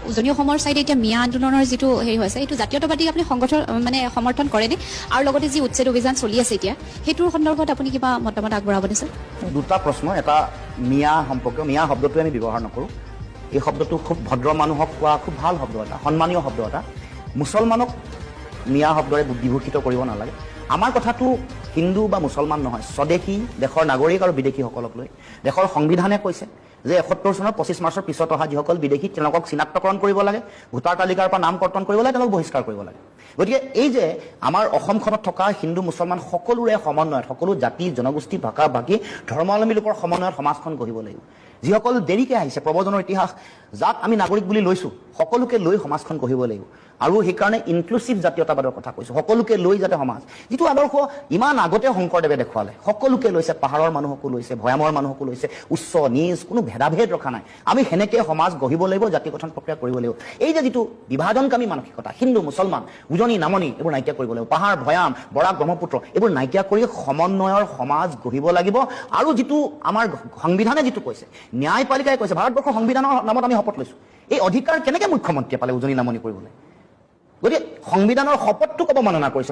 উজনি অসমৰ চাইডে এতিয়া মিয়া আন্দোলনৰ যিটো হেৰি হৈছে এইটো জাতীয়তাবাদী আপুনি সংগঠন মানে সমৰ্থন কৰেনে আৰু লগতে যি উচ্ছেদ অভিযান চলি আছে এতিয়া সেইটোৰ সন্দৰ্ভত আপুনি কিবা মতামত আগবঢ়াব দিছে দুটা প্ৰশ্ন এটা মিয়া সম্পৰ্কীয় মিয়া শব্দটো আমি ব্যৱহাৰ নকৰোঁ এই শব্দটো খুব ভদ্ৰ মানুহক কোৱা খুব ভাল শব্দ এটা সন্মানীয় শব্দ এটা মুছলমানক মিয়া শব্দৰে বিভূষিত কৰিব নালাগে আমাৰ কথাটো হিন্দু বা মুছলমান নহয় স্বদেশী দেশৰ নাগৰিক আৰু বিদেশীসকলক লৈ দেশৰ সংবিধানে কৈছে যে ৭১ চনৰ ২৫ মাৰ্চৰ পিছত অহা যিসকল বিদেশী তেওঁলোকক চিনাক্তকৰণ কৰিব লাগে ভোটাৰ তালিকাৰ পৰা নাম কৰ্তন কৰিব লাগে তেওঁলোকক বহিষ্কাৰ কৰিব লাগে গতিকে এই যে আমাৰ অসমখনত থকা হিন্দু মুছলমান সকলোৰে সমন্বয়ত সকলো জাতি জনগোষ্ঠী ভাষা ভাষী ধৰ্মাৱলম্বী লোকৰ সমন্বয়ত সমাজখন গঢ়িব লাগিব যিসকল দেৰিকৈ আহিছে প্ৰব্ৰজনৰ ইতিহাস যাক আমি নাগৰিক বুলি লৈছোঁ সকলোকে লৈ সমাজখন গঢ়িব লাগিব আৰু সেইকাৰণে ইনক্লুচিভ জাতীয়তাবাদৰ কথা কৈছোঁ সকলোকে লৈ যাতে সমাজ যিটো আদৰ্শ ইমান আগতে শংকৰদেৱে দেখুৱালে সকলোকে লৈছে পাহাৰৰ মানুহকো লৈছে ভৈয়ামৰ মানুহকো লৈছে উচ্চ নিজ কোনো ভেদাভেদ ৰখা নাই আমি সেনেকৈ সমাজ গঢ়িব লাগিব জাতি গঠন প্ৰক্ৰিয়া কৰিব লাগিব এই যে যিটো বিভাজনকামী মানসিকতা হিন্দু মুছলমান উজনি নামনি এইবোৰ নাইকিয়া কৰিব লাগিব পাহাৰ ভৈয়াম বৰাক ব্ৰহ্মপুত্ৰ এইবোৰ নাইকিয়া কৰি সমন্বয়ৰ সমাজ গঢ়িব লাগিব আৰু যিটো আমাৰ সংবিধানে যিটো কৈছে ন্যায়পালিকাই কৈছে ভাৰতবৰ্ষৰ সংবিধানৰ নামত আমি শপত লৈছোঁ এই অধিকাৰ কেনেকৈ মুখ্যমন্ত্ৰীয়ে পালে উজনি নামনি কৰিবলৈ গতিকে সংবিধানৰ শপতটোক অৱমাননা কৰিছে